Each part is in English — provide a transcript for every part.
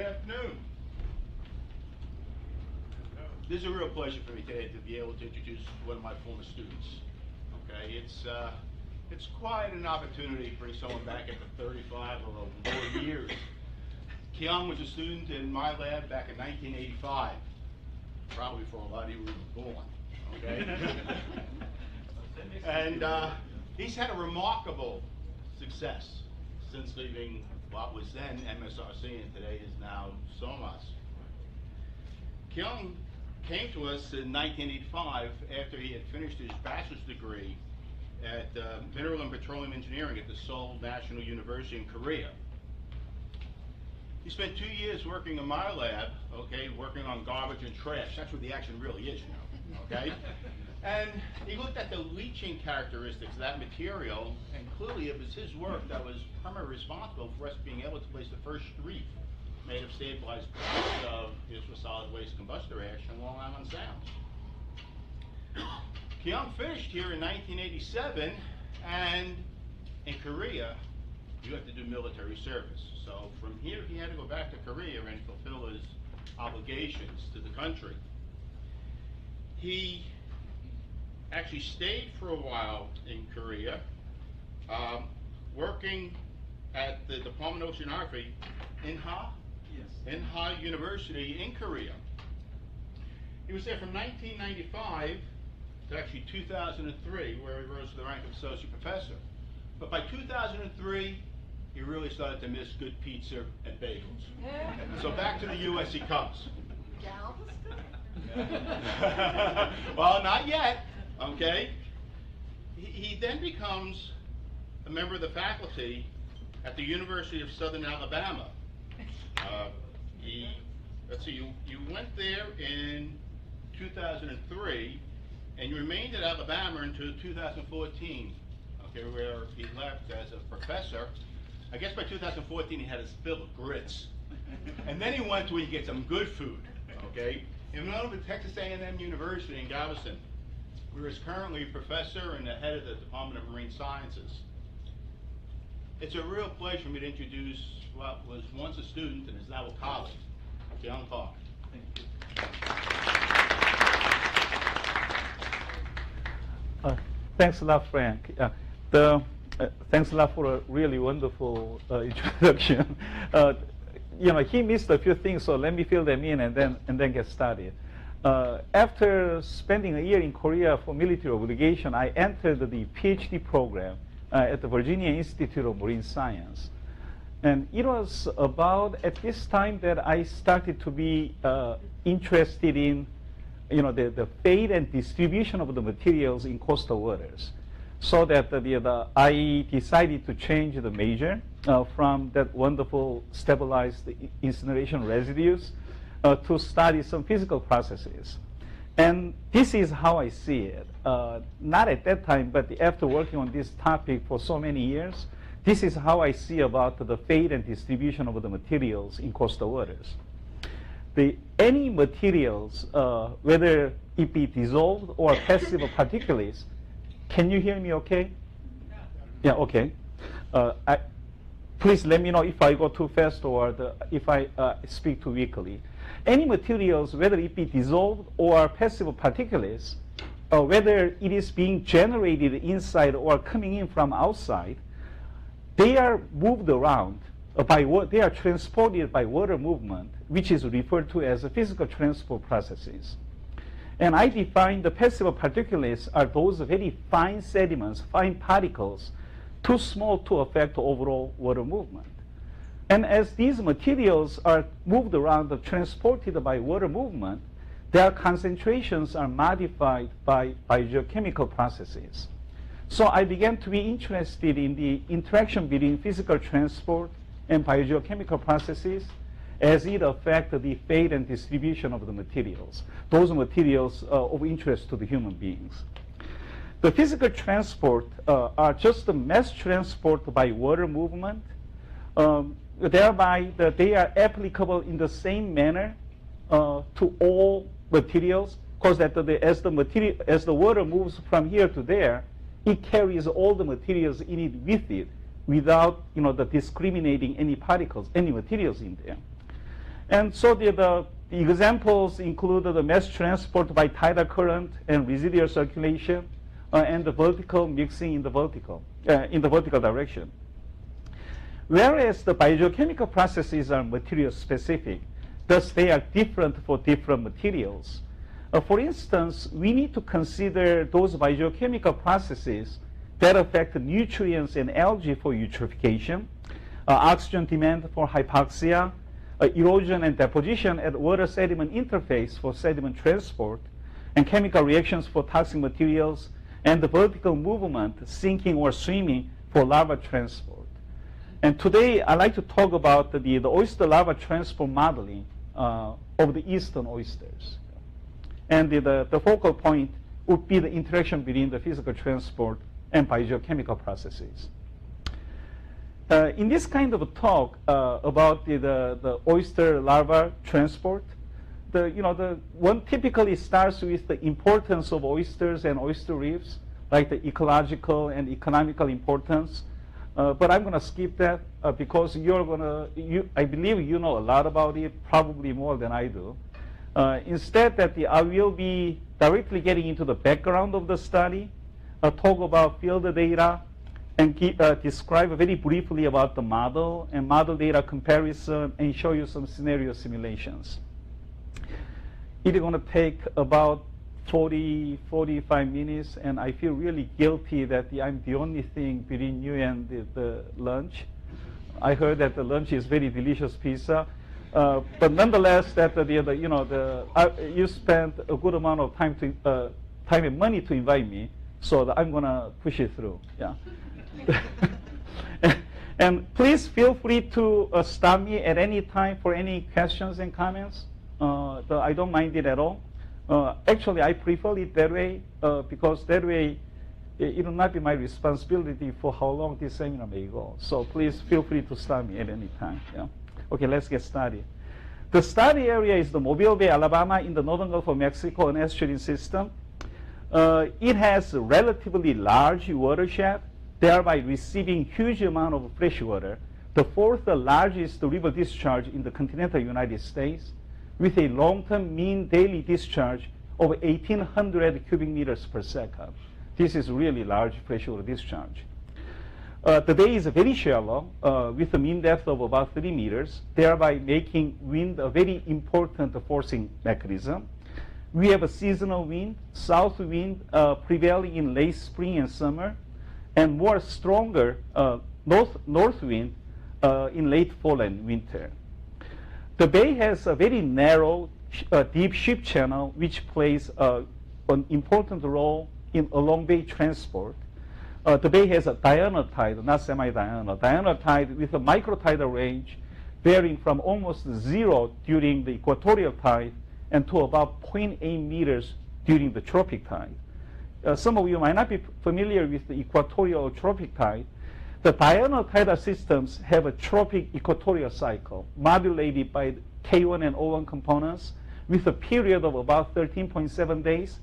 afternoon. This is a real pleasure for me today to be able to introduce one of my former students. Okay, it's quite an opportunity to bring someone back after 35 or more years. Kyeong was a student in my lab back in 1985, probably before a lot of you were born. Okay, and he's had a remarkable success since leaving what was then MSRC and today is now SoMAS. Kyeong came to us in 1985 after he had finished his bachelor's degree at Mineral and Petroleum Engineering at the Seoul National University in Korea. He spent 2 years working in my lab, okay, working on garbage and trash. That's where the action really is, you know, okay? And he looked at the leaching characteristics of that material, and clearly it was his work that was primarily responsible for us being able to place the first street made of stabilized blocks of solid waste combustor ash in Long Island Sound. Kyeong finished here in 1987, and in Korea, you have to do military service. So from here, he had to go back to Korea and fulfill his obligations to the country. He actually stayed for a while in Korea, working at the Department of Oceanography in Inha University in Korea. He was there from 1995 to actually 2003, where he rose to the rank of associate professor. But by 2003, he really started to miss good pizza and bagels. So back to the U.S. he comes. Galveston? Well, not yet, okay? He then becomes a member of the faculty at the University of Southern Alabama. Let's see, you went there in 2003, and you remained at Alabama until 2014, okay, where he left as a professor. I guess by 2014 he had his fill of grits. And then he went to where you get some good food, okay? He went over to Texas A&M University in Galveston, where he's currently a professor and the head of the Department of Marine Sciences. It's a real pleasure for me to introduce what was once a student and is now a colleague, Kyeong Park. Thank you. Thanks a lot, Frank. Thanks a lot for a really wonderful introduction. You know, he missed a few things, so let me fill them in and then get started. After spending a year in Korea for military obligation, I entered the PhD program at the Virginia Institute of Marine Science. And it was about at this time that I started to be interested in, you know, the fate and distribution of the materials in coastal waters. So that I decided to change the major from that wonderful stabilized incineration residues to study some physical processes. And this is how I see it. Not at that time, but after working on this topic for so many years, this is how I see about the fate and distribution of the materials in coastal waters. Any materials, whether it be dissolved or passive particulates, can you hear me okay? Yeah, okay. Please let me know if I go too fast or if I speak too weakly. Any materials, whether it be dissolved or passive particulates, whether it is being generated inside or coming in from outside, they are moved around they are transported by water movement, which is referred to as physical transport processes. And I define the passive particulates are those very fine sediments, fine particles, too small to affect overall water movement. And as these materials are moved around, transported by water movement, their concentrations are modified by biogeochemical processes. So I began to be interested in the interaction between physical transport and biogeochemical processes as it affects the fate and distribution of the materials, those materials of interest to the human beings. The physical transport are just the mass transport by water movement. Thereby, they are applicable in the same manner to all materials, because as the water moves from here to there, it carries all the materials in it with it, without the discriminating any particles, any materials in there. And so the examples include the mass transport by tidal current and residual circulation, and the vertical mixing in the vertical direction. Whereas the biogeochemical processes are material specific, thus they are different for different materials. For instance, we need to consider those biogeochemical processes that affect nutrients and algae for eutrophication, oxygen demand for hypoxia, erosion and deposition at water-sediment interface for sediment transport, and chemical reactions for toxic materials, and the vertical movement, sinking or swimming, for larva transport. And today, I'd like to talk about the oyster larva transport modeling of the eastern oysters. And the focal point would be the interaction between the physical transport and biogeochemical processes. In this kind of a talk about the oyster larva transport, the one typically starts with the importance of oysters and oyster reefs, like the ecological and economical importance. But I'm going to skip that because I believe you know a lot about it, probably more than I do. Instead, I will be directly getting into the background of the study, talk about field data, and describe very briefly about the model and model data comparison, and show you some scenario simulations. It's going to take about 45 minutes, and I feel really guilty that I'm the only thing between you and the lunch. I heard that the lunch is very delicious pizza, but nonetheless, you spent a good amount of time and money to invite me, so I'm gonna push it through. Yeah. And please feel free to stop me at any time for any questions and comments. I don't mind it at all. Actually, I prefer it that way because that way it will not be my responsibility for how long this seminar may go. So please feel free to stop me at any time. Yeah. Okay, let's get started. The study area is the Mobile Bay, Alabama, in the northern Gulf of Mexico, an estuarine system. It has a relatively large watershed, thereby receiving huge amount of fresh water, the fourth largest river discharge in the continental United States, with a long-term mean daily discharge of 1,800 cubic meters per second. This is really large freshwater discharge. The bay is very shallow, with a mean depth of about 3 meters, thereby making wind a very important forcing mechanism. We have a seasonal wind, south wind prevailing in late spring and summer, and more stronger north wind in late fall and winter. The bay has a very narrow, deep ship channel, which plays an important role in along bay transport. The bay has a diurnal tide, not semi-diurnal. Diurnal tide with a microtidal range varying from almost 0 during the equatorial tide and to about 0.8 meters during the tropic tide. Some of you might not be familiar with the equatorial or tropic tide. The diurnal tidal systems have a tropic equatorial cycle modulated by K1 and O1 components with a period of about 13.7 days,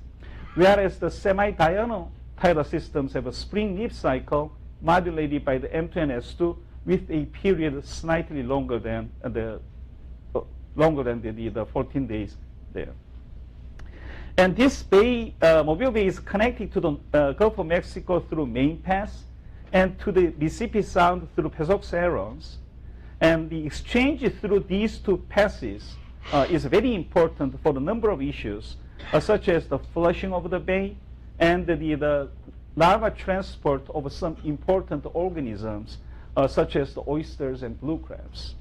whereas the semi-diurnal tidal systems have a spring neap cycle modulated by the M2 and S2 with a period slightly longer than the 14 days there. And this bay, Mobile Bay, is connected to the Gulf of Mexico through Main Pass and to the Mississippi Sound through Pezox-Arons. And the exchange through these two passes is very important for a number of issues, such as the flushing of the bay and the larva transport of some important organisms, such as the oysters and blue crabs.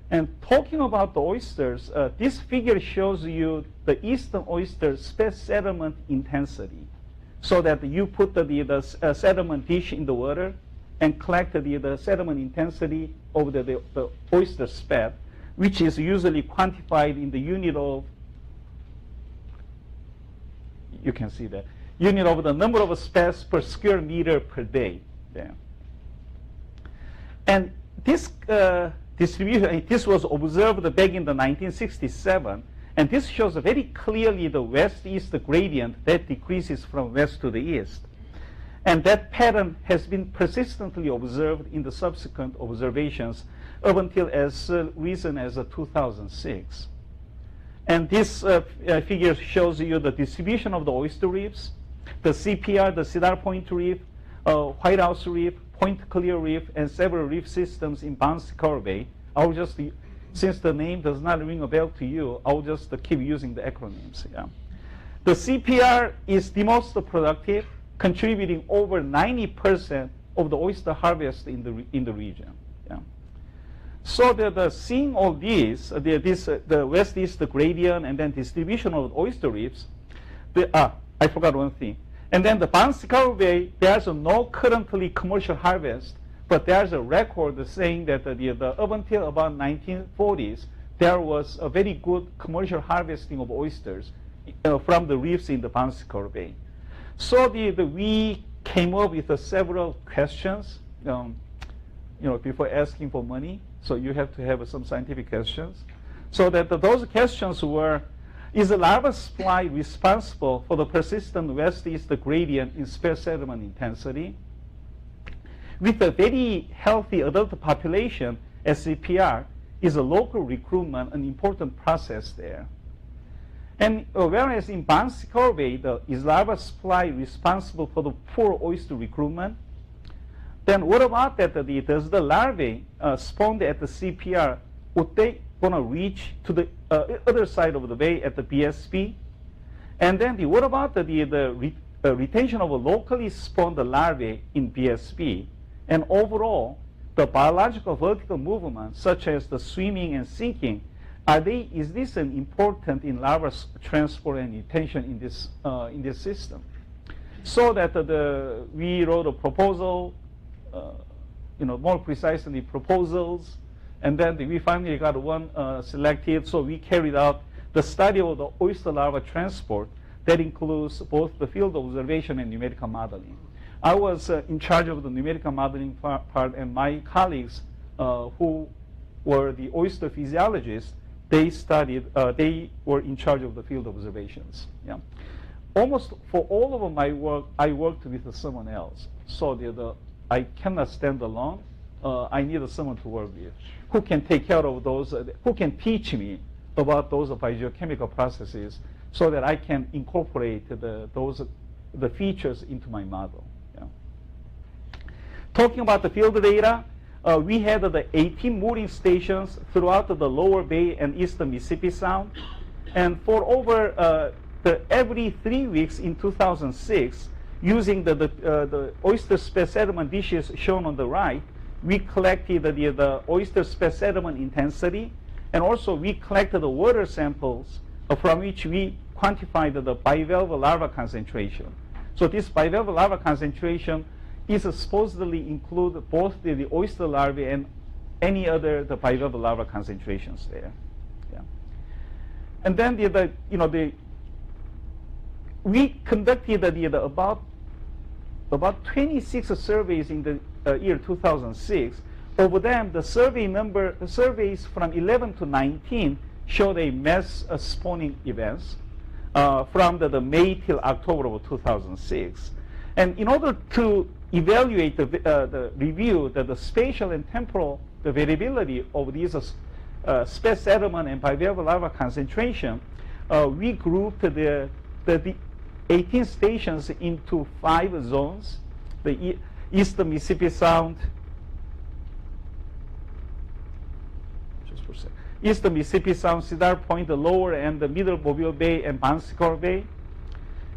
And talking about the oysters, this figure shows you the eastern oyster sediment intensity, so that you put the sediment dish in the water and collect the sediment intensity of the oyster spat, which is usually quantified in the unit of, you can see that, unit of the number of spats per square meter per day. There. And this distribution, this was observed back in the 1967, and this shows very clearly the west-east gradient that decreases from west to the east. And that pattern has been persistently observed in the subsequent observations up until as recent as 2006. And this figure shows you the distribution of the oyster reefs, the CPR, the Cedar Point Reef, White House Reef, Point Clear Reef, and several reef systems in Bouncy Coral Bay. I'll just, since the name does not ring a bell to you, I'll just keep using the acronyms. Yeah. The CPR is the most productive, contributing over 90% of the oyster harvest in the region. Yeah. So that seeing all these, the west-east gradient and then distribution of oyster reefs, I forgot one thing. And then the Bouncy Coral Bay, there's no currently commercial harvest, but there's a record saying that up until about 1940s, there was a very good commercial harvesting of oysters from the reefs in the Bouncy Coral Bay. So we came up with several questions, before asking for money. So you have to have some scientific questions. So that those questions were, is the larval supply responsible for the persistent west-east gradient in sparse sediment intensity? With a very healthy adult population, SCPR is a local recruitment, an important process there. And whereas in Bouncy Coral Bay, is larval supply responsible for the poor oyster recruitment? Then what about that? Does the larvae spawned at the CPR, would they going to reach to the other side of the bay at the BSP? And then what about the retention of a locally spawned larvae in BSP? And overall, the biological vertical movement, such as the swimming and sinking, is this an important in larval transport and retention in this system? So that we wrote a proposal, more precisely proposals, and then we finally got one selected. So we carried out the study of the oyster larva transport that includes both the field observation and numerical modeling. I was in charge of the numerical modeling part, and my colleagues who were the oyster physiologists, they were in charge of the field observations. Yeah. Almost for all of my work, I worked with someone else. So I cannot stand alone. I need someone to work with who can take care of those, who can teach me about those biogeochemical processes so that I can incorporate the features into my model. Yeah. Talking about the field data, we had the 18 mooring stations throughout the lower bay and eastern Mississippi Sound. And for over every 3 weeks in 2006, using the oyster sparse sediment dishes shown on the right, we collected the oyster sparse sediment intensity, and also we collected the water samples from which we quantified the bivalve larva concentration. So this bivalve larva concentration is supposedly include both the oyster larvae and any other bivalve larva concentrations there. Yeah. And then we conducted about 26 surveys in the year 2006. Over them, the surveys from 11 to 19 showed a mass spawning events from the May till October of 2006. And in order to evaluate review the spatial and temporal variability of these sparse sediment and bivalve larva concentration, we grouped the 18 stations into 5 zones: the eastern Mississippi Sound, eastern Mississippi Sound, Cedar Point, the lower and the middle Mobile Bay, and Bouncy Coral Bay.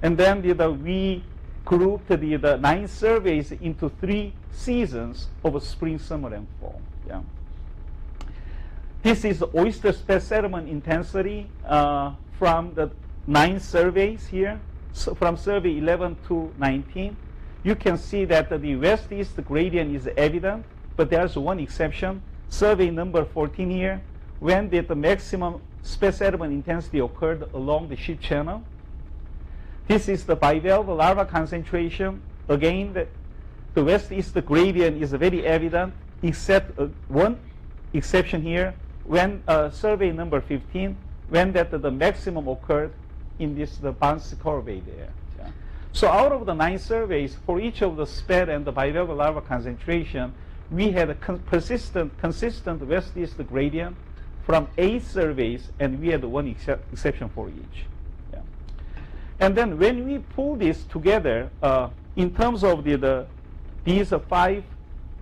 And then we grouped the 9 surveys into 3 seasons of spring, summer, and fall. Yeah. This is the oyster sparse sediment intensity from the 9 surveys here. So from survey 11 to 19, you can see that the west-east gradient is evident, but there's one exception. Survey number 14 here, when did the maximum sparse sediment intensity occurred along the ship channel. This is the bivalve larva concentration. Again, the west-east gradient is very evident, except one exception here, when survey number 15, when the maximum occurred in the Bouncy Coral Bay there. Yeah. So out of the 9 surveys, for each of the sped and the bivalve larva concentration, we had a consistent west-east gradient from 8 surveys, and we had one exception for each. Yeah. And then when we pull this together, in terms of these 5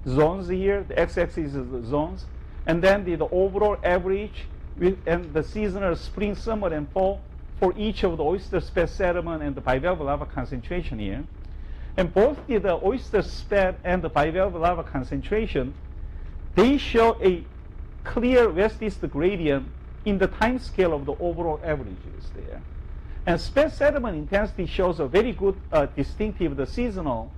zones here, the x-axis is the zones, and then the overall average and the seasonal spring, summer, and fall for each of the oyster sped sediment and the bivalve lava concentration here. And both the oyster sped and the bivalve lava concentration, they show a clear west-east gradient in the time scale of the overall averages there. And sped sediment intensity shows a very good distinctive the seasonal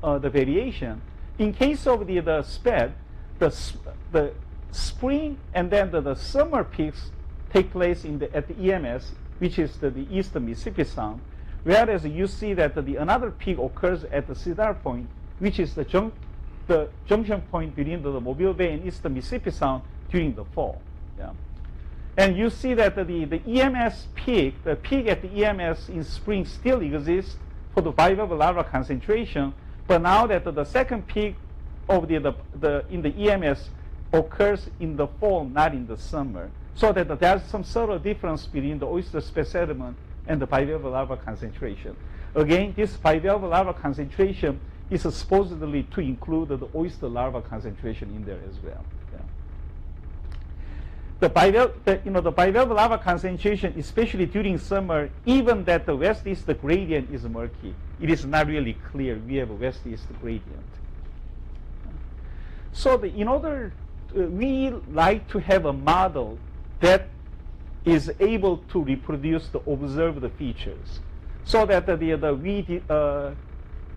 the variation. In case of the sped, the spring and then the summer peaks take place at the EMS, which is the eastern Mississippi Sound, whereas you see that another peak occurs at the Tidal point, which is the junction point between the Mobile Bay and eastern Mississippi Sound during the fall. Yeah. And you see that the EMS peak, the peak at the EMS in spring still exists for the bivalve lava concentration, but now that the second peak of in the EMS occurs in the fall, not in the summer. So that there's some subtle difference between the oyster sped sediment and the bivalve lava concentration. Again, this bivalve lava concentration is supposedly to include the oyster larva concentration in there as well. Yeah. The bivalve lava concentration, especially during summer, even that the west-east gradient is murky, it is not really clear we have a west-east gradient. So in order, we like to have a model that is able to reproduce the observed features, so that we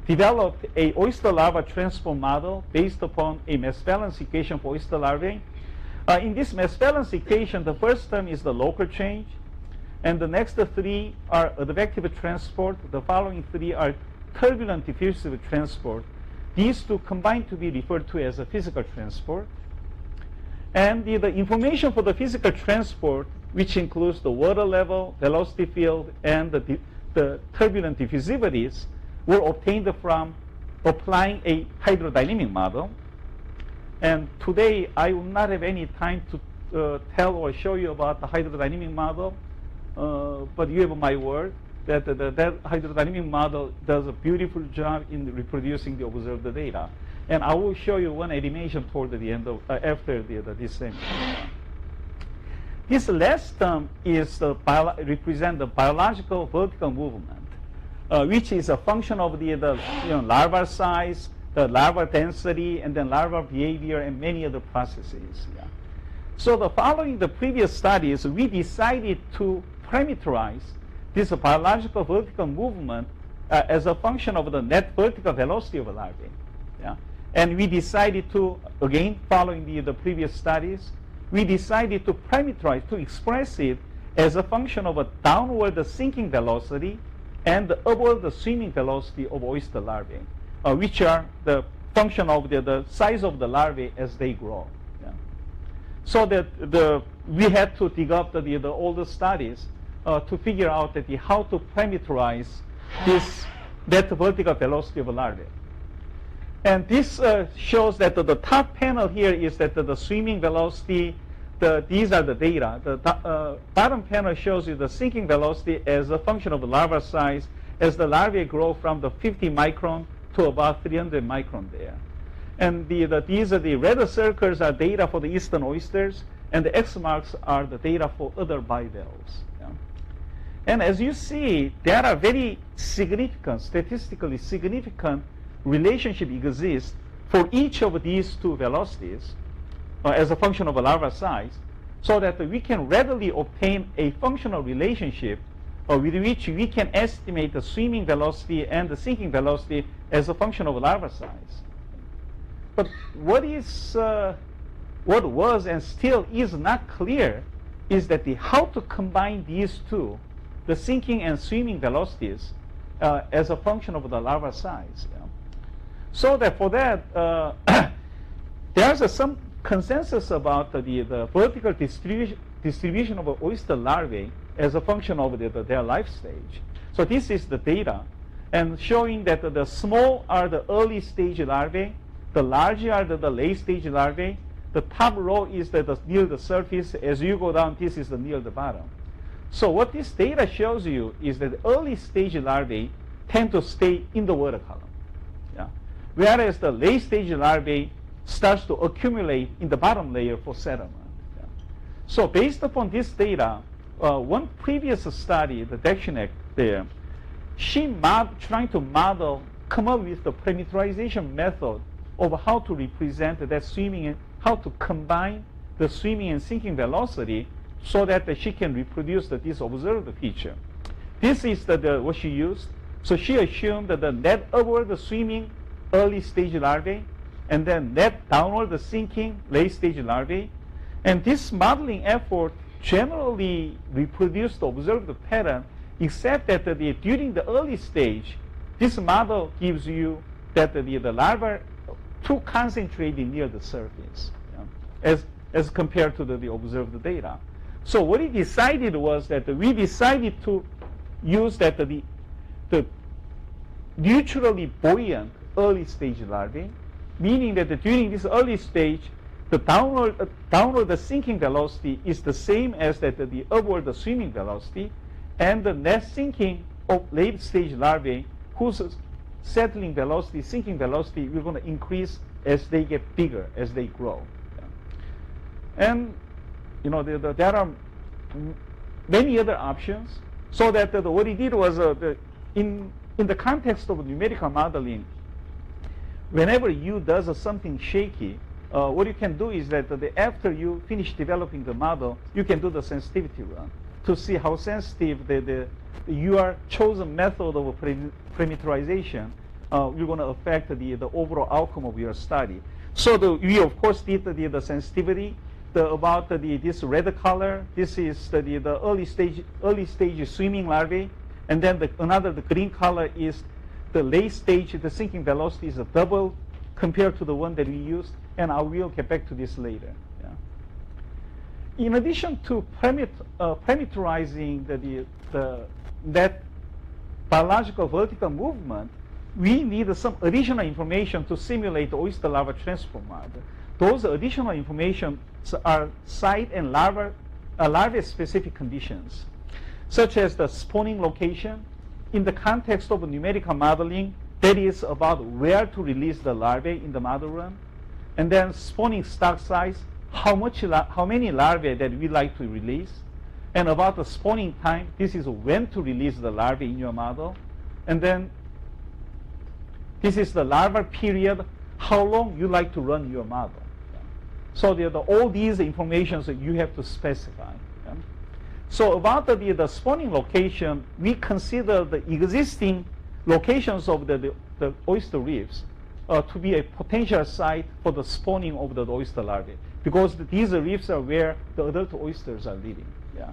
developed a oyster larva transport model based upon a mass balance equation for oyster larvae. In this mass balance equation, the first term is the local change, and the next 3 are advective transport. The following 3 are turbulent diffusive transport. These 2 combine to be referred to as a physical transport. And the information for the physical transport, which includes the water level, velocity field, and the turbulent diffusivities, were obtained from applying a hydrodynamic model. And today, I will not have any time to tell or show you about the hydrodynamic model, but you have my word that that hydrodynamic model does a beautiful job in reproducing the observed data. And I will show you one animation toward the end of after this seminar. This last term is represent the biological vertical movement, which is a function of the larval size, the larval density, and then larval behavior, and many other processes. Yeah. So following the previous studies, we decided to parameterize this biological vertical movement as a function of the net vertical velocity of a larvae. Yeah. And we decided to, again, following the previous studies, we decided to parameterize, to express it as a function of a downward sinking velocity and the upward swimming velocity of oyster larvae, which are the function of the size of the larvae as they grow. Yeah. So that we had to dig up all the studies to figure out how to parameterize that vertical velocity of a larvae. And this shows that the top panel here is that the swimming velocity. These are the data. The bottom panel shows you the sinking velocity as a function of the larva size as the larvae grow from the 50 micron to about 300 micron there. And these are the red circles are data for the eastern oysters, and the X marks are the data for other bivalves. Yeah. And as you see, there are very significant, statistically significant relationship exists for each of these 2 velocities as a function of a larva size, so that we can readily obtain a functional relationship with which we can estimate the swimming velocity and the sinking velocity as a function of a larva size. But what was and still is not clear is that how to combine these 2, the sinking and swimming velocities, as a function of the larva size. You know? So that for that, there's some consensus about the vertical distribution of oyster larvae as a function of their life stage. So this is the data, and showing that the small are the early stage larvae, The larger are the late stage larvae. The top row is the near the surface. As you go down, this is the near the bottom. So what this data shows you is that early stage larvae tend to stay in the water column. Yeah. Whereas the late stage larvae starts to accumulate in the bottom layer for settlement. Yeah. So based upon this data, one previous study, the Dekshinek there, she trying to model, come up with the parameterization method of how to represent that swimming and how to combine the swimming and sinking velocity so that she can reproduce this observed feature. This is what she used. So she assumed that the net upward the swimming early stage larvae and then net downward the sinking late stage larvae. And this modeling effort generally reproduced the observed pattern, except that during the early stage, this model gives you that the larvae too concentrated near the surface, as compared to the observed data. So what he decided was that we decided to use that the neutrally buoyant early stage larvae, meaning that during this early stage, the downward the sinking velocity is the same as that the upward the swimming velocity, and the net sinking of late stage larvae whose settling velocity, sinking velocity, we're going to increase as they get bigger, as they grow. Yeah. And there are many other options. So that what he did was in the context of numerical modeling, whenever you does something shaky, what you can do is that after you finish developing the model, you can do the sensitivity run to see how sensitive your chosen method of parameterization you're going to affect the overall outcome of your study. So we of course did the sensitivity about this red color. This is the early stage swimming larvae, and then the green color is the late stage. The sinking velocity is double compared to the one that we used, and I will get back to this later. Yeah. In addition to parameterizing that biological vertical movement, we need some additional information to simulate the oyster larva transform model. Those additional information are site and larva-specific conditions, such as the spawning location. In the context of numerical modeling, that is about where to release the larvae in the model run, and then spawning stock size, how many larvae that we like to release, and about the spawning time. This is when to release the larvae in your model, and then this is the larval period, how long you like to run your model. So all these information that you have to specify. Yeah? So about the spawning location, we consider the existing locations of the oyster reefs to be a potential site for the spawning of the oyster larvae, because these reefs are where the adult oysters are living. Yeah.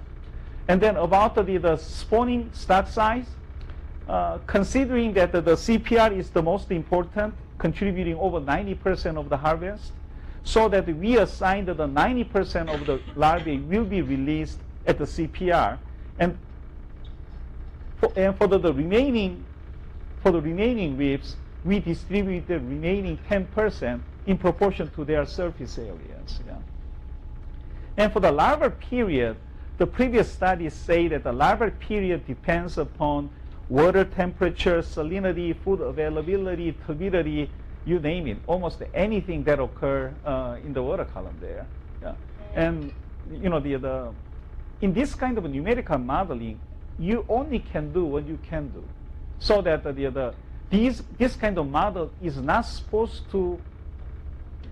And then about the spawning stock size, considering that the CPR is the most important, contributing over 90% of the harvest, so that we assign that the 90% of the larvae will be released at the CPR, and for the remaining reefs, we distribute the remaining 10% in proportion to their surface areas. Yeah. And for the larval period, the previous studies say that the larval period depends upon water temperature, salinity, food availability, turbidity, you name it, almost anything that occur in the water column there. Yeah. And in this kind of numerical modeling, you only can do what you can do, so that this kind of model is not supposed to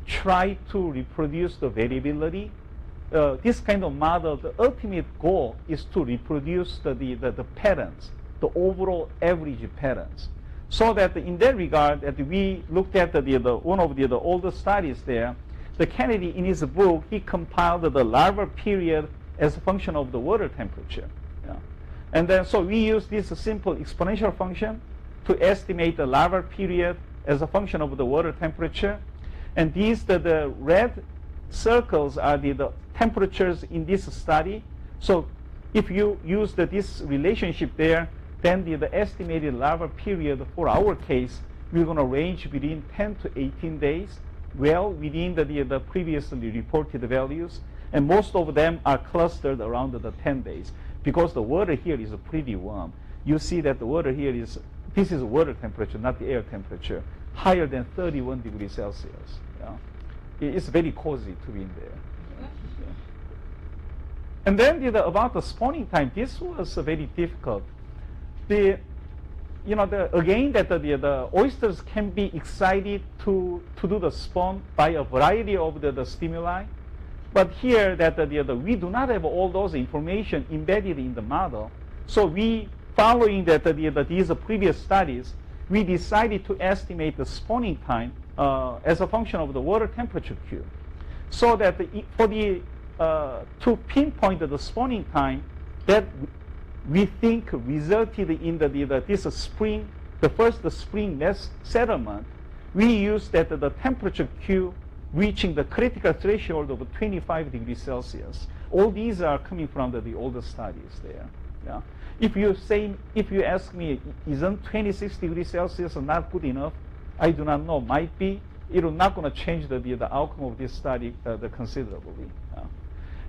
try to reproduce the variability. This kind of model, the ultimate goal is to reproduce the patterns, the overall average patterns. So that in that regard, that we looked at one of the older studies there, the Kennedy in his book, he compiled the larval period as a function of the water temperature. Yeah. And then so we use this simple exponential function to estimate the larval period as a function of the water temperature. And these, the red circles are the temperatures in this study. So if you use this relationship there, then the estimated larval period for our case we're going to range between 10 to 18 days, well within the previously reported values. And most of them are clustered around the 10 days because the water here is pretty warm. You see that the water here this is water temperature, not the air temperature, higher than 31 degrees Celsius. Yeah. It's very cozy to be in there. Yeah. And then about the spawning time, this was very difficult. Again, that the oysters can be excited to do the spawn by a variety of the stimuli. But here, that we do not have all those information embedded in the model. So following these previous studies, we decided to estimate the spawning time as a function of the water temperature Q. So that to pinpoint the spawning time, that we think resulted in this spring, the first spring mass settlement, we used the temperature Q reaching the critical threshold of 25 degrees Celsius. All these are coming from the older studies there. Yeah. If you ask me, isn't 26 degrees Celsius not good enough? I do not know. Might be. It is not going to change the outcome of this study considerably.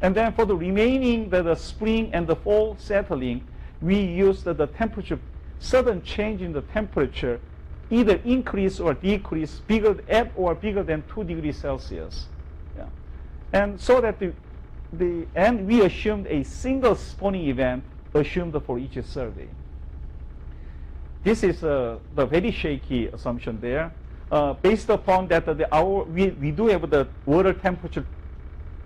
And then for the remaining, the spring and the fall settling, we used the temperature, sudden change in the temperature, either increase or decrease, at or bigger than 2 degrees Celsius. Yeah. And so that and we assumed a single spawning event assumed for each survey. This is the very shaky assumption there. Based upon that, we do have the water temperature.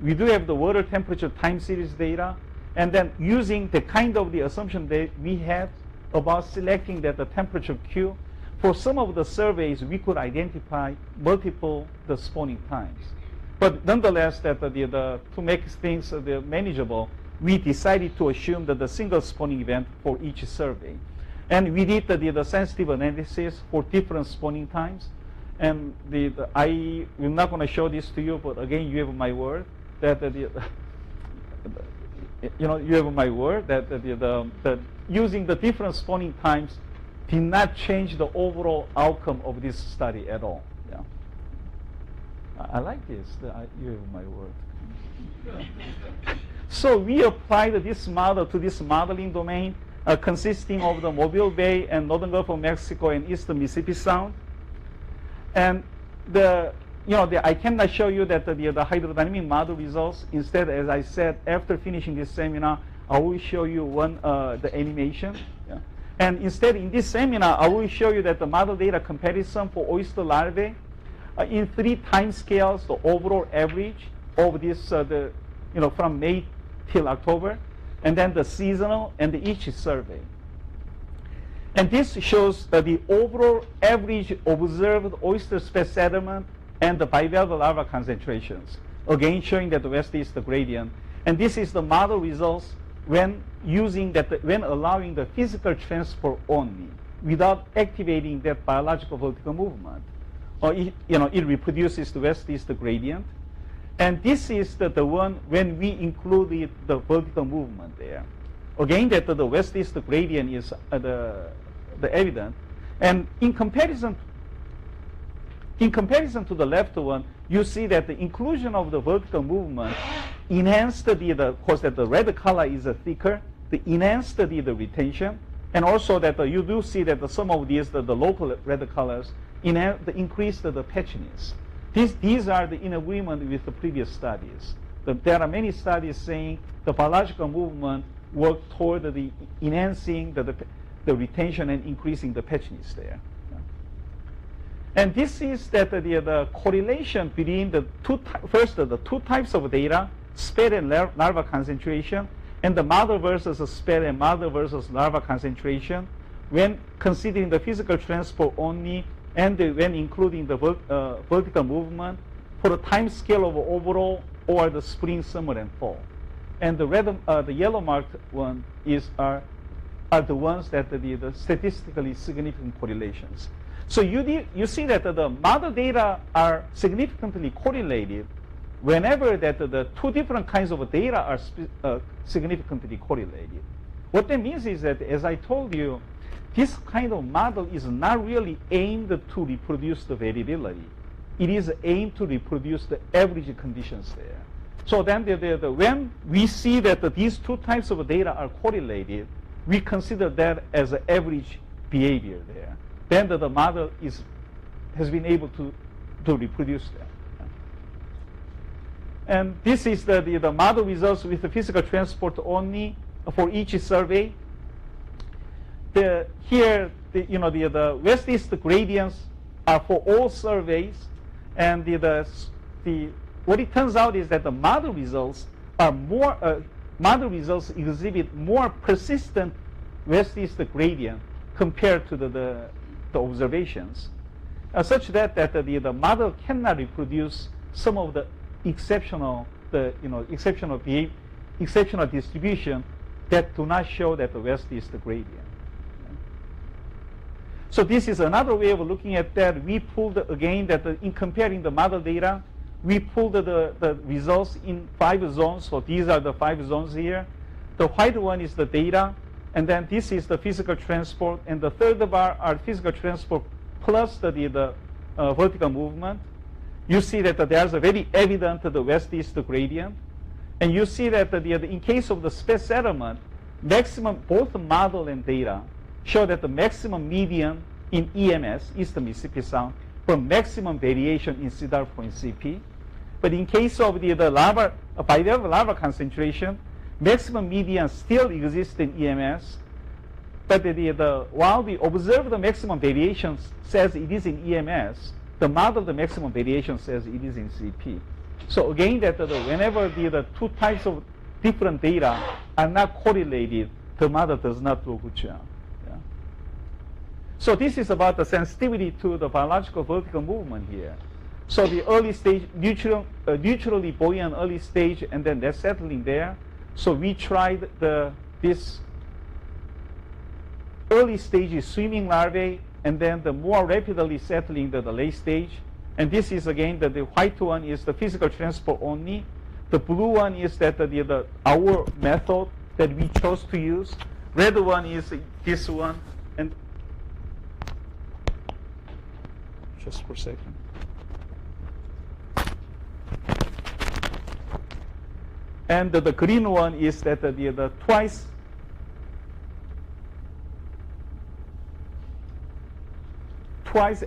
We do have the water temperature time series data, and then using the kind of the assumption that we had about selecting that the temperature Q, for some of the surveys we could identify multiple the spawning times. But nonetheless, that to make things manageable, we decided to assume that the single spawning event for each survey, and we did the sensitive analysis for different spawning times. And I'm not going to show this to you, but again, you have my word that you have my word that using the different spawning times did not change the overall outcome of this study at all. Yeah. I like this. You have my word. So we applied this model to this modeling domain consisting of the Mobile Bay and Northern Gulf of Mexico and Eastern Mississippi Sound. And I cannot show you that the hydrodynamic model results. Instead, as I said, after finishing this seminar, I will show you the animation. Yeah. And instead, in this seminar, I will show you that the model data comparison for oyster larvae in 3 time scales, the overall average of this, from May till October, and then the seasonal and each survey. And this shows the overall average observed oyster space settlement and the bivalve larva concentrations. Again, showing that the west-east gradient. And this is the model results when allowing the physical transfer only, without activating that biological vertical movement. Or it reproduces the west-east gradient. And this is the one when we included the vertical movement there. Again, that the west-east gradient is the evident. And in comparison to the left one, you see that the inclusion of the vertical movement enhanced because that the red color is thicker, the enhanced the retention, and also that you do see that some of these the local red colors increase the patchiness. These are in agreement with the previous studies. There are many studies saying the biological movement work toward the enhancing the retention and increasing the patchiness there. Yeah. And this is the correlation between the two types of data, spare and larva concentration, and the model versus spare and model versus larva concentration when considering the physical transport only and when including the vertical movement for the time scale of overall or the spring, summer, and fall. And the yellow marked one are the ones that the statistically significant correlations. So you see that the model data are significantly correlated whenever that the 2 different kinds of data are significantly correlated. What that means is that, as I told you, this kind of model is not really aimed to reproduce the variability. It is aimed to reproduce the average conditions there. So then when we see that these two types of data are correlated, we consider that as an average behavior there. Then the model has been able to reproduce that. And this is the model results with the physical transport only for each survey. Here, the west-east gradients are for all surveys, and what it turns out is that the model results are more. Model results exhibit more persistent west-east gradient compared to the observations, such that the model cannot reproduce some of the exceptional distribution that do not show that the west-east gradient. So this is another way of looking at that. We pulled again that in comparing the model data, we pulled the results in 5 zones. So these are the 5 zones here. The white one is the data, and then this is the physical transport, and the third bar are physical transport plus the vertical movement. You see that there's a very evident the west-east gradient, and you see that in case of the space settlement, maximum both model and data show that the maximum median in EMS, Eastern Mississippi Sound, for maximum variation in Cedar Point CP. But in case of the larval, by the larval concentration, maximum median still exists in EMS, but while the observed maximum variation says it is in EMS, the model the maximum variation says it is in CP. So again, that whenever the two types of different data are not correlated, the model does not do a good job. Yeah. So this is about the sensitivity to the biological vertical movement here. So the early stage, neutrally buoyant early stage, and then they're settling there. So we tried this early stage is swimming larvae, and then the more rapidly settling the late stage. And this is again the white one is the physical transport only. The blue one is that our method that we chose to use. Red one is this one. And just for a second. And the green one is that the twice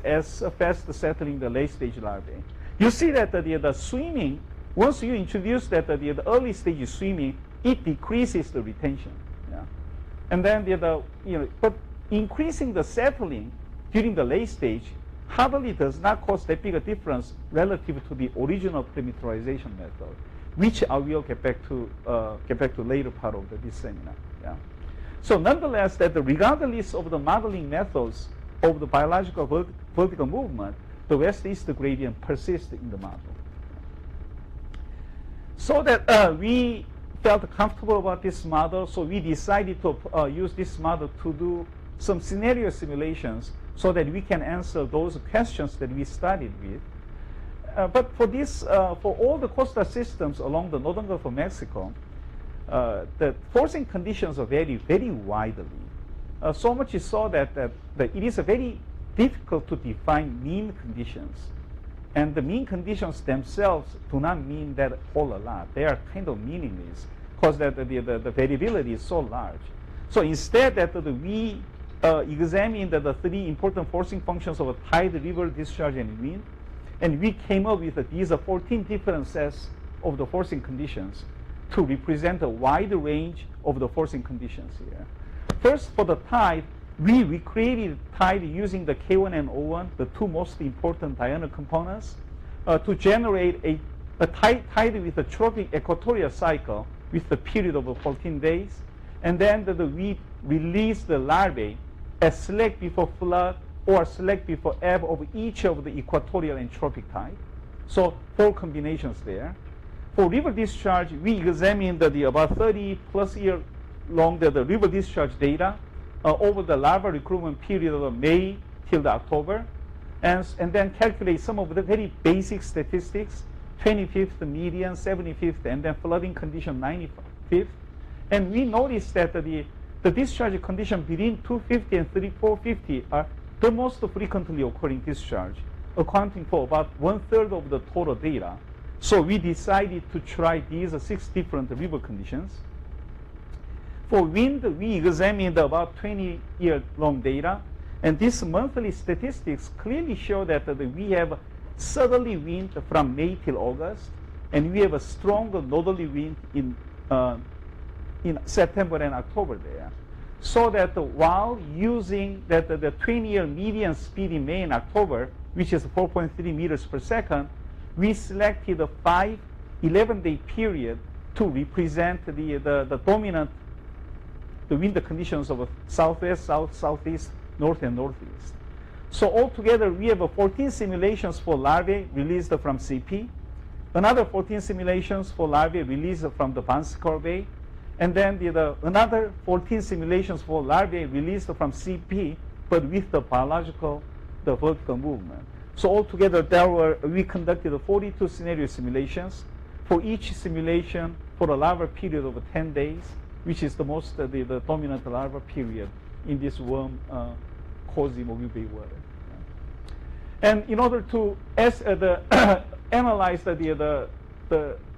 as fast settling the late stage larvae. You see that the swimming, once you introduce that the early stage swimming, it decreases the retention. Yeah? And then but increasing the settling during the late stage hardly does not cause that big a difference relative to the original parameterization method, which I will get back to later part of this seminar. Yeah. So nonetheless, that regardless of the modeling methods of the biological vertical movement, the west-east gradient persists in the model. So that we felt comfortable about this model, so we decided to use this model to do some scenario simulations so that we can answer those questions that we started with. But for this, for all the coastal systems along the northern Gulf of Mexico, the forcing conditions vary very widely. So much is so that it is very difficult to define mean conditions. And the mean conditions themselves do not mean that whole a lot. They are kind of meaningless because the variability is so large. So instead we examined the 3 important forcing functions of tide, river discharge, and wind. And we came up with these 14 different sets of the forcing conditions to represent a wide range of the forcing conditions here. First, for the tide, we recreated tide using the K1 and O1, the 2 most important diurnal components, to generate a tide with a tropic equatorial cycle with the period of 14 days. And then we release the larvae at select before flood or select before ebb of each of the equatorial and tropic tide. So 4 combinations there. For river discharge, we examined the about 30 plus year long the river discharge data over the larval recruitment period of May till the October, and then calculate some of the very basic statistics, 25th median, 75th, and then flooding condition 95th. And we noticed that the discharge condition between 250 and 450 are the most frequently occurring discharge, accounting for about 1/3 of the total data. So we decided to try these 6 different river conditions. For wind, we examined about 20-year-long data, and these monthly statistics clearly show that we have southerly wind from May till August, and we have a stronger northerly wind in September and October there. So that while using the 20-year median speed in May and October, which is 4.3 meters per second, we selected a 5 11-day period to represent the dominant wind conditions of southwest, south, southeast, north, and northeast. So altogether, we have 14 simulations for larvae released from CP, another 14 simulations for larvae released from the Banskar Bay, and then another 14 simulations for larvae released from CP, but with the biological, the vertical movement. So altogether, we conducted 42 scenario simulations. For each simulation, for a larval period of 10 days, which is the most the dominant larval period in this warm, cozy Mobile Bay water. And in order to analyze the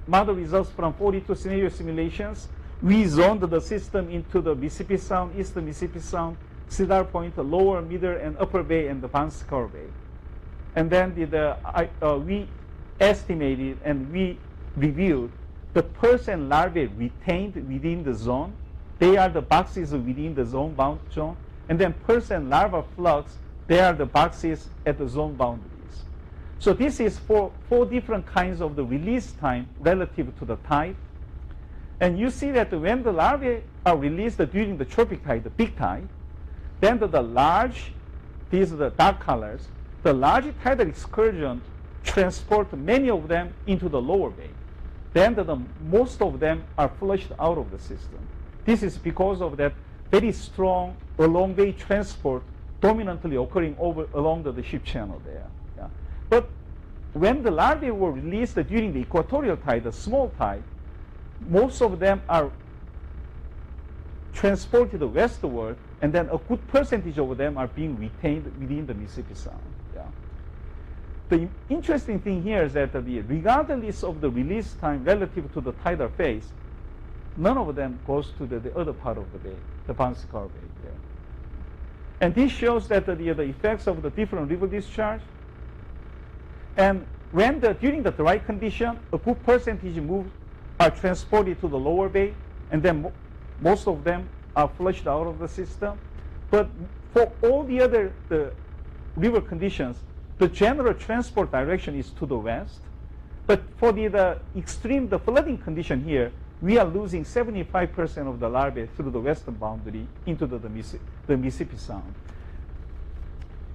model results from 42 scenario simulations, we zoned the system into the Mississippi Sound, Eastern Mississippi Sound, Cedar Point, Lower, Middle, and Upper Bay, and the Banskar Bay. And then we estimated and we reviewed the percent larvae retained within the zone. They are the boxes within the zone bound zone. And then percent larva flux, they are the boxes at the zone boundaries. So this is for 4 different kinds of the release time relative to the tide. And you see that when the larvae are released during the tropic tide, the big tide, then the large, these are the dark colors, the large tidal excursion transport many of them into the lower bay. Then most of them are flushed out of the system. This is because of that very strong along bay transport dominantly occurring along the ship channel there. Yeah. But when the larvae were released during the equatorial tide, the small tide, most of them are transported westward, and then a good percentage of them are being retained within the Mississippi Sound. Yeah. The interesting thing here is that regardless of the release time relative to the tidal phase, none of them goes to the other part of the bay, the Banskar Bay. Yeah. And this shows that the effects of the different river discharge. And when during the dry condition, a good percentage are transported to the lower bay, and then most of them are flushed out of the system. But for all the other river conditions, the general transport direction is to the west. But for the extreme, the flooding condition here, we are losing 75% of the larvae through the western boundary into the Mississippi Sound.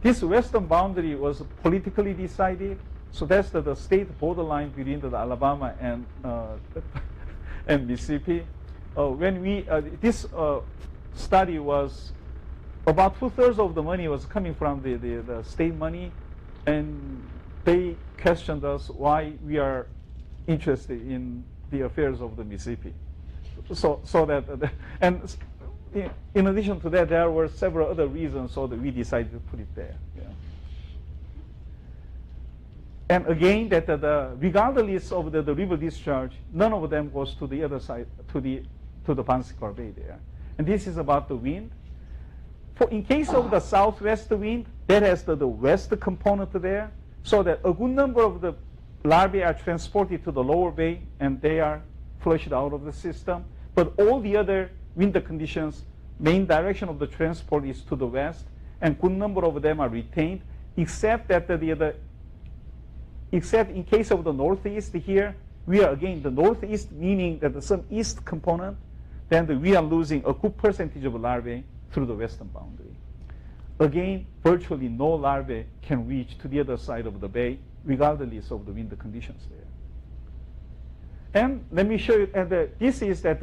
This western boundary was politically decided. So that's the state borderline between the Alabama and Mississippi. When this study was about 2/3 of the money was coming from the state money, and they questioned us why we are interested in the affairs of the Mississippi. So that and in addition to that, there were several other reasons, so that we decided to put it there. Yeah. And again, that regardless of the river discharge, none of them goes to the other side, to the Banskar Bay there. And this is about the wind. In case of the southwest wind, that has the west component there, so that a good number of the larvae are transported to the lower bay, and they are flushed out of the system. But all the other wind conditions, main direction of the transport is to the west, and good number of them are retained, except that except in case of the northeast here, we are again the northeast, meaning that some east component, then we are losing a good percentage of larvae through the western boundary. Again, virtually no larvae can reach to the other side of the bay, regardless of the wind conditions there. And let me show you, this is that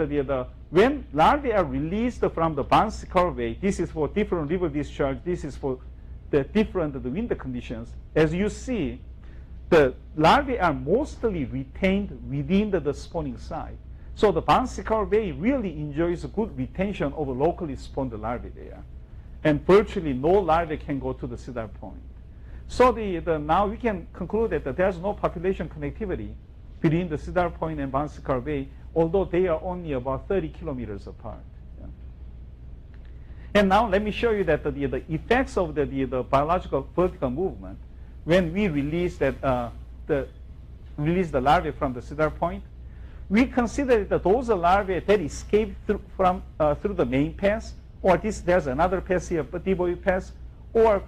when larvae are released from the Banskar Bay, this is for different river discharge, this is for the different wind conditions. As you see, the larvae are mostly retained within the spawning site. So the Barnsicle Bay really enjoys good retention of locally spawned larvae there. And virtually no larvae can go to the Cedar Point. So now we can conclude that there's no population connectivity between the Cedar Point and Barnsicle Bay, although they are only about 30 kilometers apart. Yeah. And now let me show you that the effects of the biological vertical movement when we release the larvae from the Cedar Point. We consider that those larvae that escape through the main pass, or there's another pass here, but devoid pass, or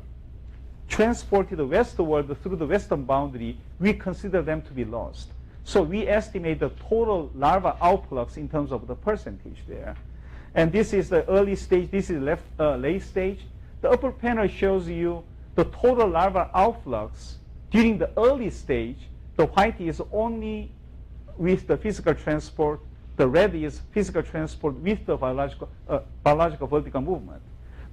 transported westward through the western boundary, we consider them to be lost. So we estimate the total larva outflux in terms of the percentage there. And this is the early stage, this is late stage. The upper panel shows you the total larva outflux during the early stage. The white is only with the physical transport. The red is physical transport with the biological vertical movement.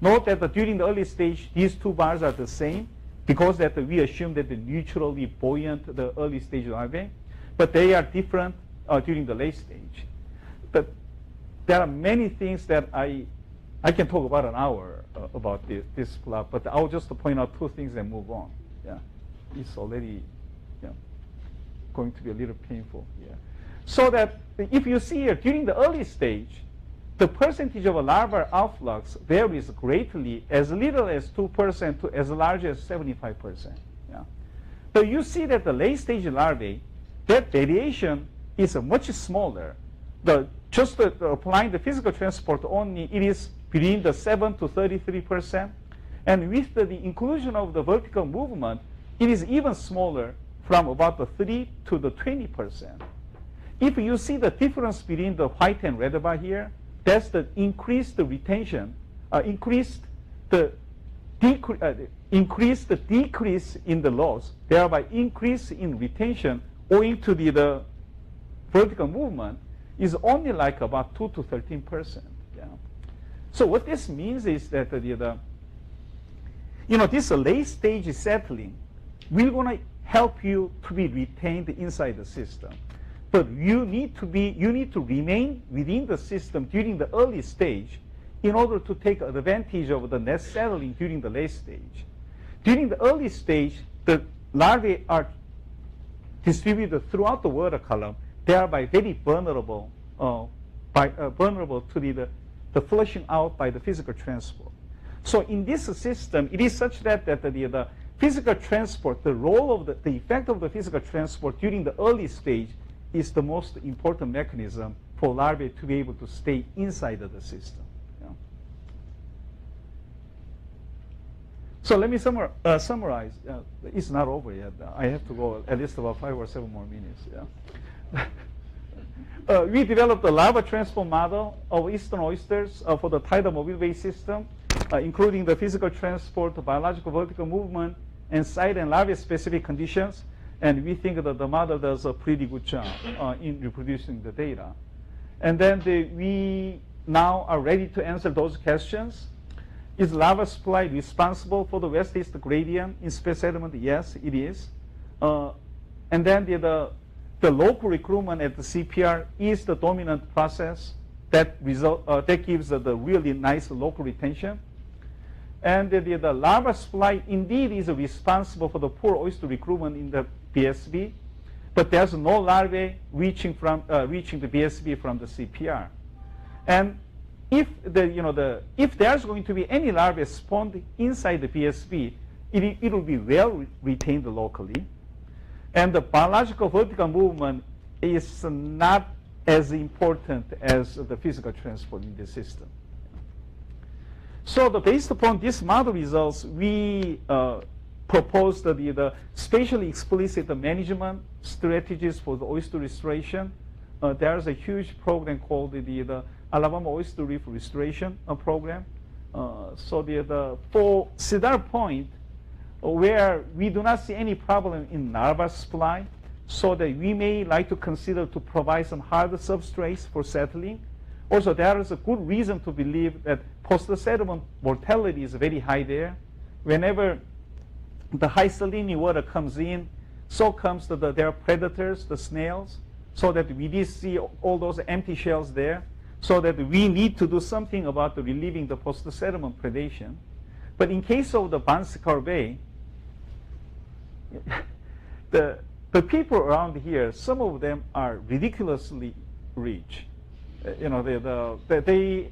Note that during the early stage, these two bars are the same because that we assume that the neutrally buoyant the early stage larvae, but they are different during the late stage. But there are many things that I can talk about an hour about this plot, but I'll just point out two things and move on. Yeah, it's already going to be a little painful here. So that if you see here, during the early stage, the percentage of a larval outflux varies greatly, as little as 2% to as large as 75%. Yeah. So you see that the late stage larvae, that variation is much smaller. Just applying the physical transport only, it is between the 7 to 33%. And with the inclusion of the vertical movement, it is even smaller, from about the 3 to the 20%. If you see the difference between the white and red bar here, that's the increased retention, increased decrease in the loss, thereby increase in retention owing to the vertical movement is only like about 2 to 13%. Yeah. So what this means is that this late stage settling, we're going to help you to be retained inside the system. But you need to remain within the system during the early stage in order to take advantage of the nest settling during the late stage. During the early stage, the larvae are distributed throughout the water column, thereby very vulnerable to the flushing out by the physical transport. So in this system, it is such that the physical transport, the role of the effect of the physical transport during the early stage is the most important mechanism for larvae to be able to stay inside of the system. Yeah. So let me summarize. It's not over yet. I have to go at least about 5 or 7 more minutes. Yeah. We developed a larva transport model of eastern oysters for the tidal mobile-based system, including the physical transport, the biological vertical movement, and site and larvae-specific conditions. And we think that the model does a pretty good job in reproducing the data. And then we now are ready to answer those questions. Is larva supply responsible for the west-east gradient in space sediment? Yes, it is. And then the local recruitment at the CPR is the dominant process that gives the really nice local retention. And the larva supply indeed is responsible for the poor oyster recruitment in the BSB, but there's no larvae reaching the BSB from the CPR. And if there's going to be any larvae spawned inside the BSB, it will be well retained locally. And the biological vertical movement is not as important as the physical transport in the system. So based upon this model results, we proposed the spatially explicit management strategies for the oyster restoration. There's a huge program called the Alabama Oyster Reef Restoration Program. So for Cedar Point, where we do not see any problem in larva supply, so that we may like to consider to provide some hard substrates for settling. Also, there is a good reason to believe that post-settlement mortality is very high there. Whenever the high salinity water comes in, so comes their predators, the snails. so that we did see all those empty shells there, so that we need to do something about relieving the post-sediment predation. But in case of the Banskar Bay, the people around here, some of them are ridiculously rich. They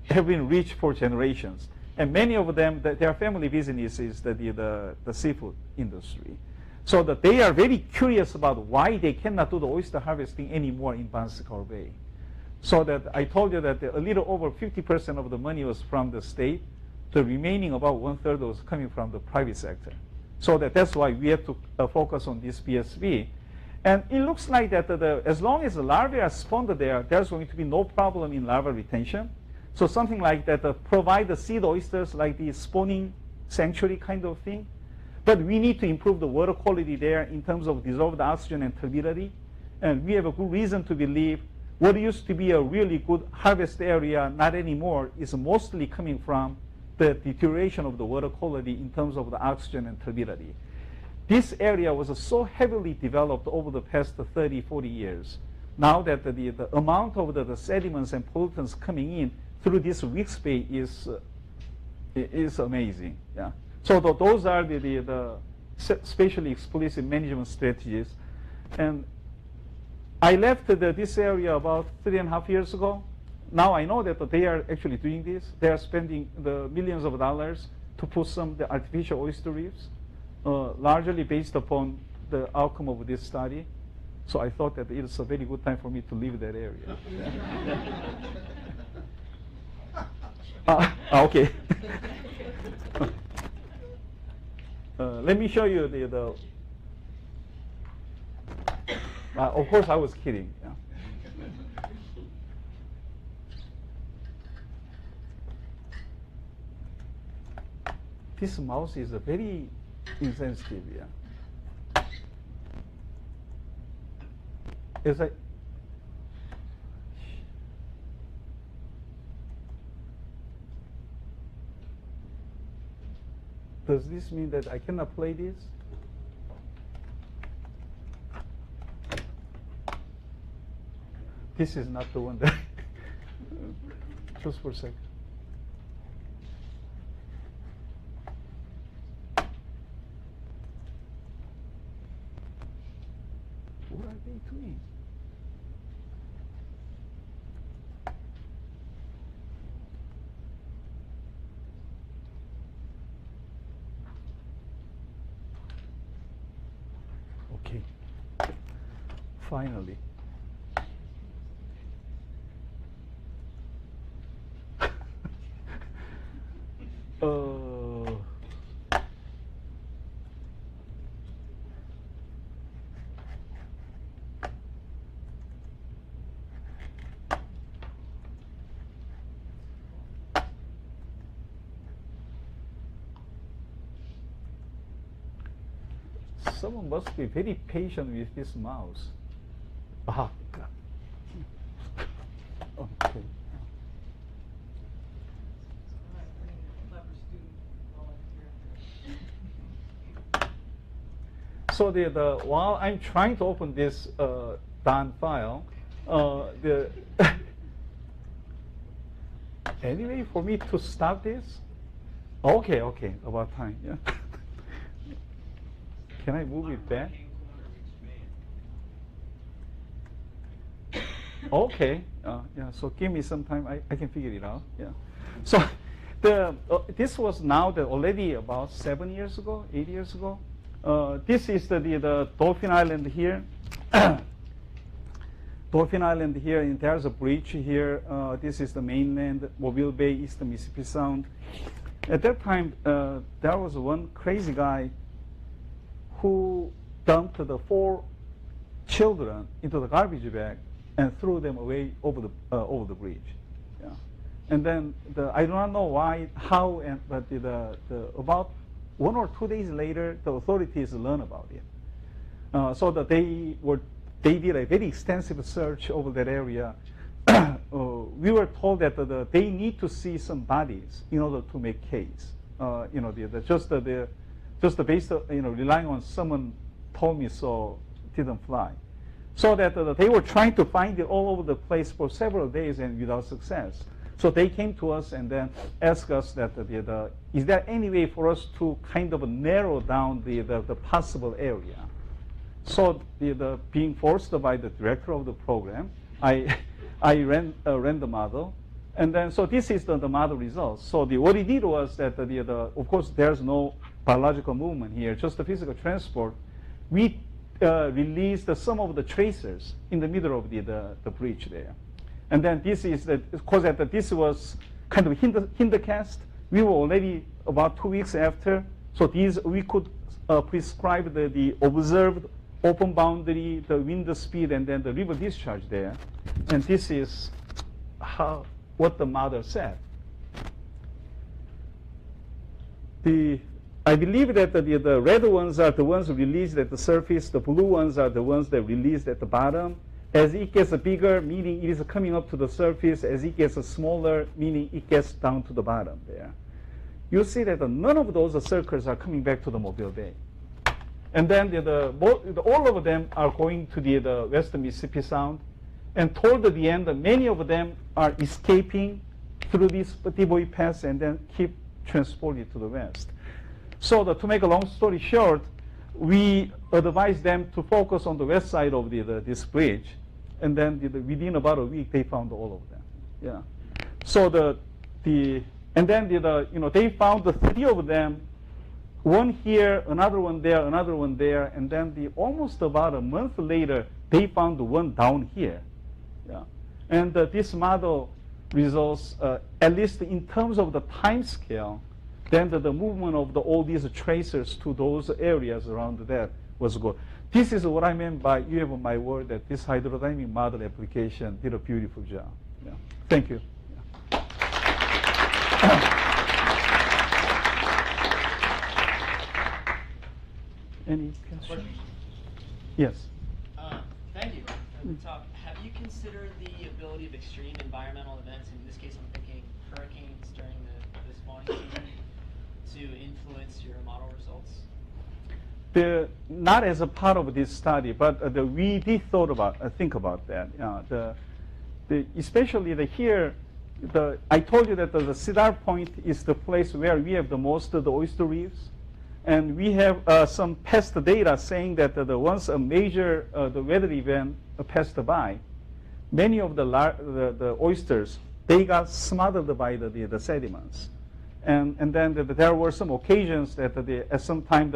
have been rich for generations. And many of them, their family business is the seafood industry. So that they are very curious about why they cannot do the oyster harvesting anymore in Banskar Bay. So that I told you that a little over 50% of the money was from the state. The remaining about 1/3 was coming from the private sector. So that's why we have to focus on this BSB. And it looks like that as long as the larvae are spawned there, there's going to be no problem in larval retention. So something like that, provide the seed oysters like the spawning sanctuary kind of thing. But we need to improve the water quality there in terms of dissolved oxygen and turbidity. And we have a good reason to believe what used to be a really good harvest area, not anymore, is mostly coming from the deterioration of the water quality in terms of the oxygen and turbidity. This area was so heavily developed over the past 30, 40 years. Now that the amount of the sediments and pollutants coming in through this Weeks Bay is amazing. Yeah. So those are the spatially explicit management strategies. And I left this area about 3.5 years ago. Now I know that they are actually doing this. They are spending the millions of dollars to put some of the artificial oyster reefs, largely based upon the outcome of this study. So I thought that it's a very good time for me to leave that area. Okay. Let me show you of course, I was kidding. Yeah. This mouse is very insensitive. Yeah. As I Does this mean that I cannot play this? This is not the one that. Just for a second. What are they doing? Okay. Finally. Someone must be very patient with this mouse. Ah, God. Okay. So while I'm trying to open this DON file, anyway, for me to stop this? Okay, about time, yeah. Can I move it back? Okay, yeah, so give me some time, I can figure it out, yeah. So this was now already about 7 years ago, 8 years ago. This is the Dolphin Island here. Dolphin Island here, and there's a bridge here. This is the mainland, Mobile Bay, Eastern Mississippi Sound. At that time, there was one crazy guy who dumped the 4 children into the garbage bag and threw them away over the bridge. Yeah. And then I do not know why, how, but about 1 or 2 days later, the authorities learned about it. So that they did a very extensive search over that area. We were told that they need to see some bodies in order to make case. Just based relying on someone told me so didn't fly. So that they were trying to find it all over the place for several days and without success. So they came to us and then asked us that is there any way for us to kind of narrow down the possible area? So being forced by the director of the program, I ran the model. And then, so this is the model results. So what he did was that of course, there's no biological movement here, just the physical transport. We released some of the tracers in the middle of the bridge there. And then this is because this was kind of hinder cast. We were already about 2 weeks after. So we could prescribe the observed open boundary, the wind speed, and then the river discharge there. And this is what the model said. I believe that the red ones are the ones released at the surface. The blue ones are the ones that released at the bottom. As it gets bigger, meaning it is coming up to the surface. As it gets smaller, meaning it gets down to the bottom there. You see that none of those circles are coming back to the Mobile Bay. And then all of them are going to the western Mississippi Sound. And toward the end, many of them are escaping through this Devoy Pass and then keep transported to the west. So to make a long story short, we advised them to focus on the west side of this bridge. And then within about a week, they found all of them. Yeah. So and then they found the 3 of them, one here, another one there, another one there, and then almost about a month later, they found the one down here. Yeah. And this model results, at least in terms of the time scale, then the movement of all these tracers to those areas around that was good. This is what I meant by, you have my word, that this hydrodynamic model application did a beautiful job. Yeah. Thank you. Yeah. Any questions? Yes. Thank you for the talk. Have you considered the ability of extreme environmental events, in this case I'm thinking hurricanes during this spawning season, to influence your model results? Not as a part of this study, but we did think about that. Especially here, I told you that the Cedar Point is the place where we have the most of the oyster reefs. And we have some past data saying that once a major the weather event passed by, many of the oysters, they got smothered by the sediments. And then there were some occasions that at some time,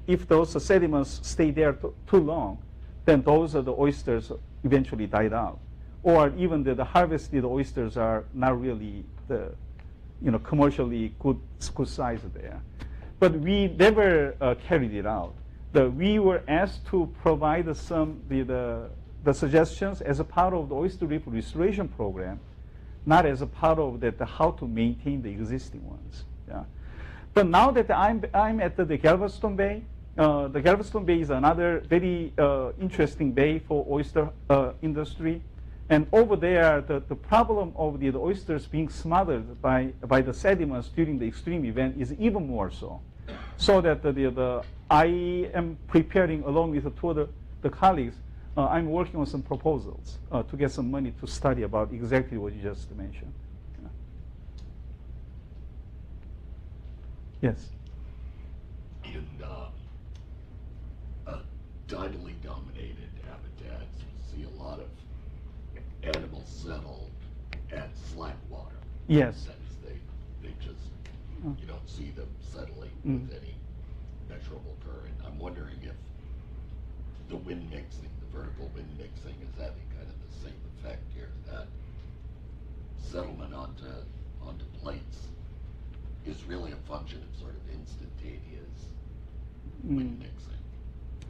if those sediments stay there too long, then those the oysters eventually died out. Or even the harvested oysters are not really commercially good size there. But we never carried it out. We were asked to provide some the suggestions as a part of the oyster reef restoration program, not as a part of how to maintain the existing ones. Yeah. But now that I'm at the Galveston Bay, the Galveston Bay is another very interesting bay for oyster industry. And over there, the problem of the oysters being smothered by the sediments during the extreme event is even more so. So that I am preparing, along with two of the colleagues, I'm working on some proposals to get some money to study about exactly what you just mentioned. Yeah. Yes? In tidally dominated habitats, we see a lot of animals settle at slack water. Yes. That is, they just, you don't see them settling with any measurable current. I'm wondering if the wind mixing, the vertical wind mixing, is having kind of the same effect here, that settlement onto plates is really a function of sort of instantaneous wind mixing,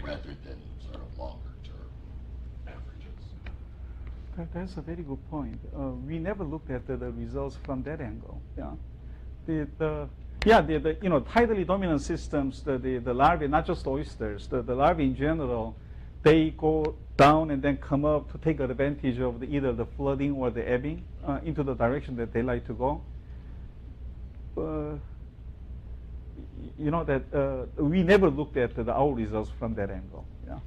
rather than sort of longer term averages. That's a very good point. We never looked at the results from that angle. Yeah. Tidally dominant systems, the larvae, not just oysters, the larvae in general, they go down and then come up to take advantage of either the flooding or the ebbing into the direction that they like to go. We never looked at our results from that angle. Yeah.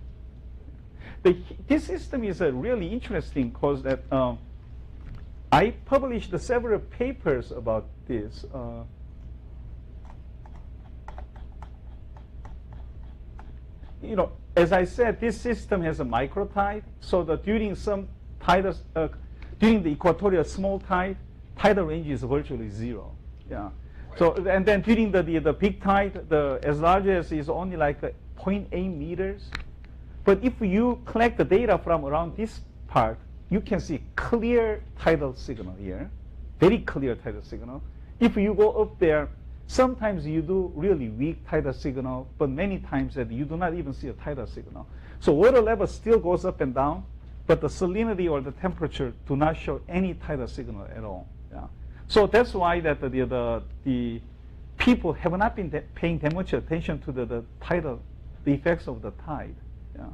this system is really interesting because that I published several papers about this. As I said, this system has a microtide, so that during some tidal, during the equatorial small tide, tidal range is virtually zero. Yeah. So and then during the big tide, as large as is only like 0.8 meters. But if you collect the data from around this part, you can see clear tidal signal here, very clear tidal signal. If you go up there, sometimes you do really weak tidal signal, but many times that you do not even see a tidal signal. So water level still goes up and down, but the salinity or the temperature do not show any tidal signal at all. Yeah. So that's why that the people have not been paying that much attention to the effects of the tide. Yeah.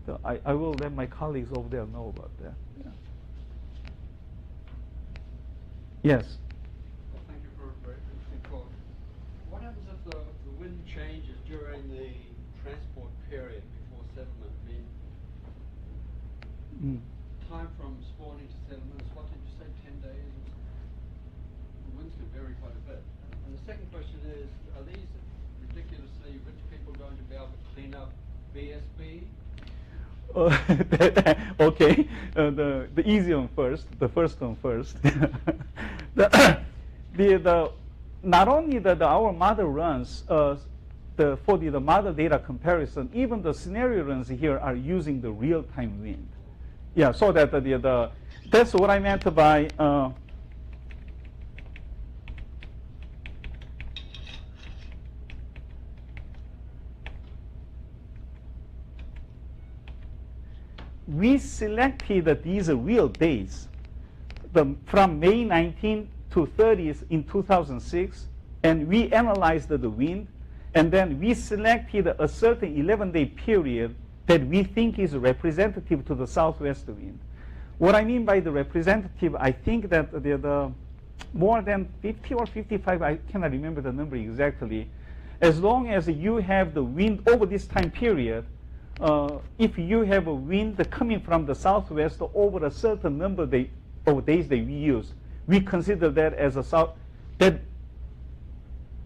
So I will let my colleagues over there know about that. Yeah. Yes. Well, thank you for a very interesting talk. What happens if the wind changes during the transport period before settlement? I mean, time from spawning to settlement is, what did you say, 10 days? The winds can vary quite a bit. And the second question is, are these ridiculously rich people going to be able to clean up BSB? Okay, the easy one first, the first one first. Not only our model runs for the model data comparison, even the scenario runs here are using the real-time wind. Yeah, so that that's what I meant by we selected these real days from May 19 to 30th in 2006, and we analyzed the wind, and then we selected a certain 11-day period that we think is representative to the southwest wind. What I mean by the representative, I think that the more than 50 or 55, I cannot remember the number exactly, as long as you have the wind over this time period, if you have a wind coming from the southwest over a certain number of days that we use, we consider that as that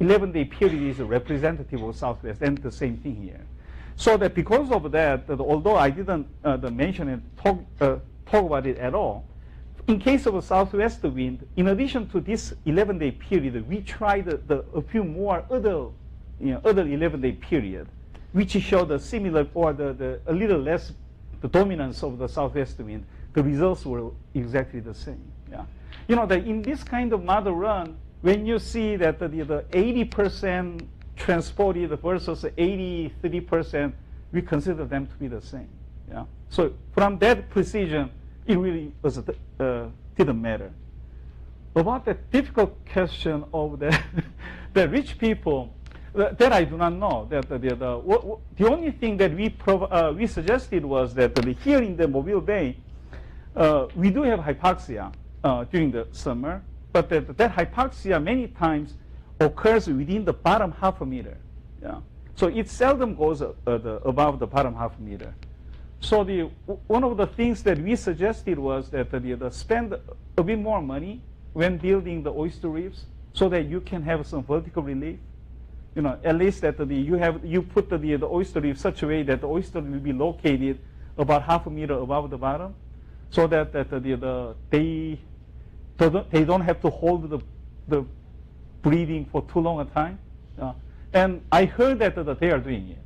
11-day period is a representative of southwest, and the same thing here. So that because of that, although I didn't mention it, talk about it at all, in case of a southwest wind, in addition to this 11-day period, we tried a few more other 11-day period, which show the similar or a little less the dominance of the southwest wind. The results were exactly the same. Yeah, that in this kind of model run, when you see that the 80% transported versus 83%, we consider them to be the same. Yeah. So from that precision, it really didn't matter. About the difficult question of the rich people, that I do not know. The only thing that we suggested was that here in the Mobile Bay, we do have hypoxia during the summer, but that hypoxia many times occurs within the bottom half a meter. Yeah. So it seldom goes above the bottom half a meter. So one of the things that we suggested was that spend a bit more money when building the oyster reefs so that you can have some vertical relief. At least that you put the oyster reef such a way that the oyster will be located about half a meter above the bottom, so that they don't have to hold the breathing for too long a time. And I heard that they are doing it.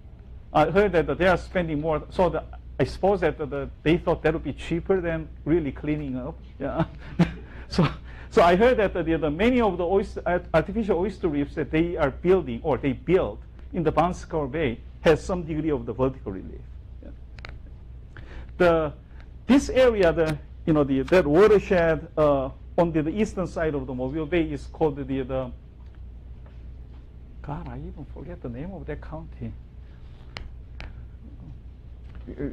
I heard that they are spending more. So I suppose that they thought that would be cheaper than really cleaning up. Yeah. So I heard that many of the artificial oyster reefs that they are building or they built in the Bonscar Bay has some degree of the vertical relief. Yeah. This area, that watershed on the eastern side of the Mobile Bay is called God, I even forget the name of that county.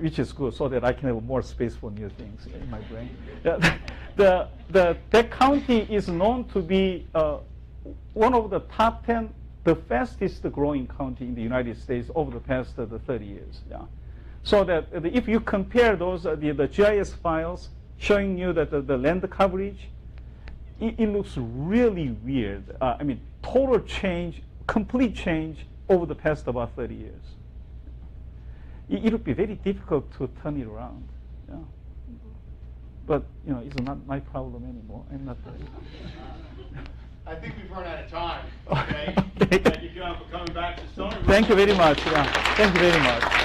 Which is good, so that I can have more space for new things in my brain. That county is known to be one of the top 10, the fastest growing county in the United States over the past 30 years. Yeah. So that if you compare those, the GIS files showing you that the land coverage, it looks really weird. I mean, total change, complete change over the past about 30 years. It would be very difficult to turn it around. Yeah. But it's not my problem anymore. I'm not there. I think we've run out of time. Okay. Thank you, Kyeong, for coming back to Stony Brook. Thank you very much. Yeah. Thank you very much.